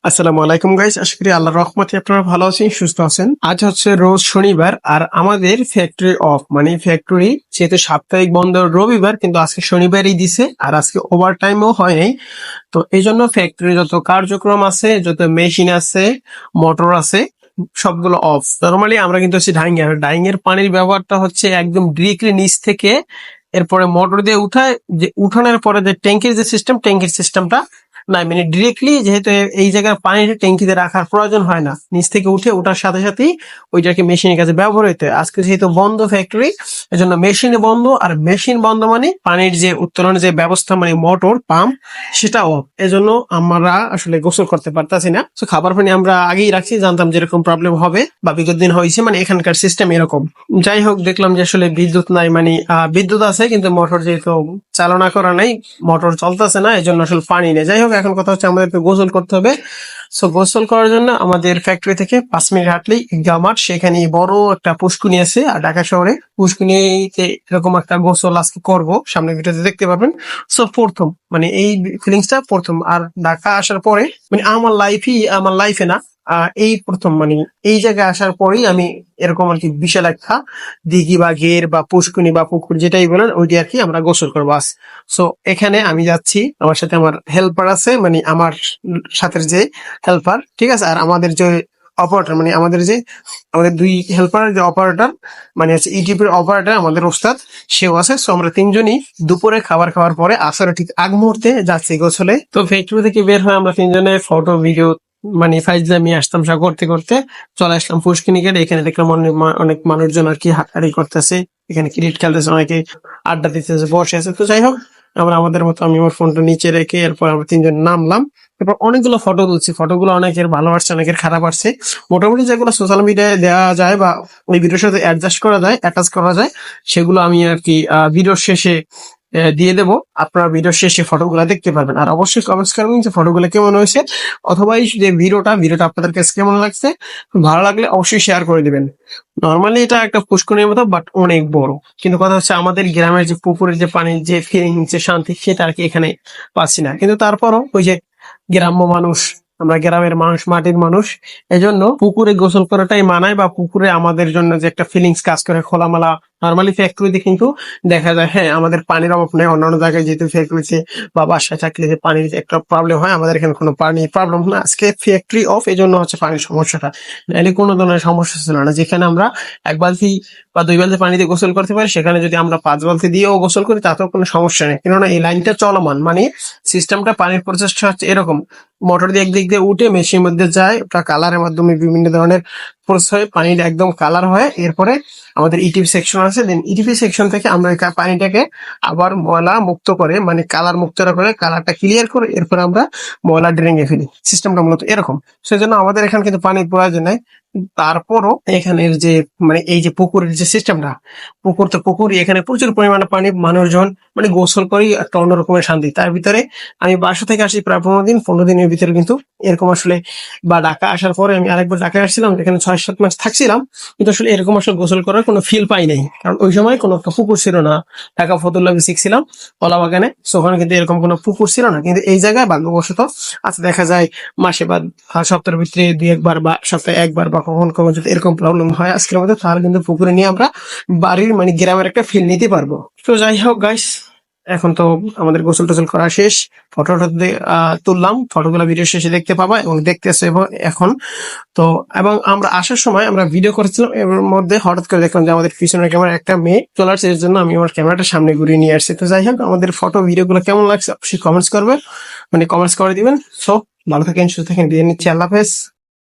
আসসালামু আলাইকুম গাইস, আশা করি আল্লাহর রহমতে আপনারা ভালো আছেন, সুস্থ আছেন। আজ হচ্ছে রোজ শনিবার আর আমাদের ফ্যাক্টরি অফ, মানে ফ্যাক্টরি যেহেতু সাপ্তাহিক বন্ধ রবিবার, কিন্তু আজকে শনিবারই দিছে আর আজকে ওভার টাইমও হয় নাই। তো এই জন্য ফ্যাক্টরি যত কার্যক্রম আছে, যত মেশিন আছে, মোটর আছে, সবগুলো অফ। নর্মালি আমরা কিন্তু হচ্ছে ডাইং এর পানির ব্যবহারটা হচ্ছে একদম ডিরেক্টলি নিচ থেকে এরপরে মোটর দিয়ে উঠায়, যে উঠানোর পরে যে ট্যাঙ্কির সিস্টেমটা না, মানে ডিরেক্টলি যেহেতু এই জায়গার পানিটা ট্যাঙ্কিতে রাখার প্রয়োজন হয় না, নিচ থেকে উঠে ওঠার সাথে সাথেই ওইটাকে মেশিনের কাছে ব্যবহার হইতে হয়। আজকে যেহেতু বন্ধ ফ্যাক্টরি, এজন্য মেশিন বন্ধ, আর মেশিন বন্ধ মানে পানির যে উত্তোলনের যে ব্যবস্থা, মানে মোটর পাম্প, সেটা অফ। এজন্য আমরা আসলে গোসল করতে পারতাছি না। তো খাবার পানি আমরা আগেই রাখছি, জানতাম যেরকম প্রবলেম হবে বা বিগত দিন হয়েছে, মানে এখানকার সিস্টেম এরকম। যাই হোক, দেখলাম যে আসলে বিদ্যুৎ নাই, মানে বিদ্যুৎ আছে কিন্তু মোটর যেহেতু চালনা করা নাই, মোটর চলতেছে না, এই জন্য আসলে পানি নেই। যাই হোক, এখন কথা হচ্ছে আমাদেরকে গোসল করতে হবে। সো গোসল করার জন্য আমাদের ফ্যাক্টরি থেকে 5 মিনিট হাঁটলেই গামার, সেখানে বড় একটা পুষ্কুনি আছে। আর ঢাকা শহরে পুষ্কুনিতে এরকম একটা গোসল আজকে করব, সামনে ভিডিওতে দেখতে পাবেন। সো প্রথম মানে এই ফিলিংসটা প্রথম, আর ঢাকা আসার পরে মানে আমার লাইফে না, এই প্রথম, মানে এই জায়গায় আসার পরেই আমি এরকম আর কি বিশাল একটা দিঘি বা ঘের বা পুষ্কুনি বা পুকুর, যেটাই বলেন, ওইটি আর কি আমরা গোসল করবো আজ। সো এখানে আমি যাচ্ছি, আমার সাথে আমার হেল্পার আছে, মানে আমার সাথে যে হেল্পার, ঠিক আছে, আর আমাদের যে অপারেটর, মানে আমাদের দুই হেল্পার, যে অপারেটর মানে হচ্ছে ইটিপির অপারেটর, আমাদের ওস্তাদ, সেও আছে। সো আমরা তিনজনই দুপুরে খাবার খাওয়ার পরে আসলে ঠিক আগ মুহূর্তে যাচ্ছি গোসলে। তো ফ্যাক্টরি থেকে বের হয়ে আমরা তিনজনে ফটো ভিডিও মানে ফাইজলামি আসতাম সব করতে করতে চলে আসলাম পুষ্কিনি গেটে। এখানে দেখলাম অনেক মানুষজন আর কি হাঁটাহাঁটি করতেছে, এখানে ক্রিকেট খেলতেছে, অনেকে আড্ডা দিতেছে, বসে আছে। তো যাই হোক, আমরা আমাদের মতো, আমি আমার ফোনটা নিচে রেখে এরপর আমরা তিনজন নামলাম। এরপর অনেকগুলো ফটো তুলছি, ফটোগুলো অনেকের ভালো আসছে, অনেকের খারাপ আসছে। মোটামুটি যেগুলো সোশ্যাল মিডিয়ায় দেওয়া যায় বা ওই ভিডিওর সাথে অ্যাডজাস্ট করা যায়, অ্যাটাচ করা যায়, সেগুলো আমি আর কি ভিডিওর শেষে দিয়ে দেবো। আপনারা ভিডিওর শেষে ফটোগুলো দেখতে পারবেন। আর অবশ্যই কমেন্টস করবেন যে ফটোগুলো কেমন হয়েছে, অথবা এই যে ভিডিওটা আপনাদের কাছে কেমন লাগছে। ভালো লাগলে অবশ্যই শেয়ার করে দিবেন। নর্মালি এটা একটা পুষ্করিণীর মতো, বাট অনেক বড়। কিন্তু কথা হচ্ছে আমাদের গ্রামের যে পুকুরের যে পানির যে ফিলিং, যে শান্তি, সেটা আর কি এখানে পাচ্ছি না। কিন্তু তারপরও ওই যে গ্রাম্য মানুষ, আমরা গ্রামের মানুষ, মাটির মানুষ, এজন্য পুকুরে গোসল করাটাই মানায়, বা পুকুরে আমাদের জন্য যে একটা ফিলিংস কাজ করে খোলামেলা। নর্মালি ফ্যাক্টরিতে কিন্তু দেখা যায়, হ্যাঁ, আমাদের পানির অভাব নেই, অন্যান্য জায়গায় যেহেতু ফ্যাক্টরিতে বা বাসায় থাকলে যে পানির যে একটা প্রবলেম হয়, আমাদের এখানে কোনো পানির প্রবলেম না। আজকে ফ্যাক্টরি অফ, এই জন্য হচ্ছে পানির সমস্যাটা, নাহলে কোনো ধরনের সমস্যা ছিল না। যেখানে আমরা 1 বালতি বা 2 বালতি পানিতে গোসল করতে পারি, সেখানে যদি আমরা 5 বালতি দিয়েও গোসল করি তাতেও কোনো সমস্যা নেই, কেননা এই লাইনটা চলমান, মানে সিস্টেমটা, পানির প্রসেসটা হচ্ছে এরকম। মোটর দিয়ে একদিক দিয়ে উঠে মেশিনের মধ্যে যায়, ওটা কালারের মাধ্যমে বিভিন্ন ধরনের প্রসেস হয়, পানিটা একদম কালার হয়। এরপরে আমাদের ইটিপি সেকশন আছে, দেন ইটিপি সেকশন থেকে আমরা পানিটাকে আবার ময়লা মুক্ত করে, মানে কালার মুক্ত করে, কালারটা ক্লিয়ার করে, এরপর আমরা ময়লা ড্রেনে ফেলি। সিস্টেমটা মূলত এরকম। সেজন্য আমাদের এখানে কিন্তু পানির প্রয়োজন নাই। তারপরও এখানের যে মানে এই যে পুকুরের যে সিস্টেমটা, পুকুর তো পুকুরই, এখানে প্রচুর পরিমাণে পানি, মানুষজন মানে গোসল করি একটা অন্যরকমের শান্তি। তার ভিতরে আমি বাসা থেকে আসি প্রায় 15 দিন, 15 দিনের ভিতরে কিন্তু এরকম আসলে, বা ঢাকা আসার পরে আমি আরেকবার ঢাকায় আসছিলাম, এখানে 6-7 মাস থাকছিলাম, কিন্তু আসলে এরকম আসলে গোসল করার কোনো ফিল পাই নাই, কারণ ওই সময় কোনো একটা পুকুর ছিল না। ঢাকা ফতুল্লা শিখছিলাম কলা বাগানে, ওখানে কিন্তু এরকম কোনো পুকুর ছিল না। কিন্তু এই জায়গায় ভাগ্যবশত আচ্ছা, দেখা যায় মাসে বা সপ্তাহের ভিতরে 2-1 বার বা সপ্তাহে 1 বার, বা কখন কখন যদি এরকম প্রবলেম হয় আজকের মধ্যে, তাহলে কিন্তু পুকুরে নিয়ে আমরা বাড়ির মানে গ্রামের একটা ফিল নিতে পারবো। তো যাই হোক গাইস, এখন তো আমাদের গোসল টোসল করা শেষ, ফটো তুললাম, ফটোগুলো ভিডিও শেষে দেখতে পাবা এবং দেখতেছে এখন। তো এবং আমরা আসার সময় আমরা ভিডিও করেছিলাম, এর মধ্যে হঠাৎ করে দেখলাম যে আমাদের পিছনের ক্যামেরা একটা মেয়ে চলে আসছে, এর জন্য আমি আমার ক্যামেরাটা সামনে ঘুরিয়ে নিয়ে আসছি। তো যাই হোক, আমাদের ফটো ভিডিও গুলো কেমন লাগছে অবশ্যই কমেন্টস করবে, মানে কমেন্টস করে দিবেন। সো ভালো থাকেন, সুস্থ থাকেন, বিদায় নিচ্ছি, আল্লাহ হাফেজ।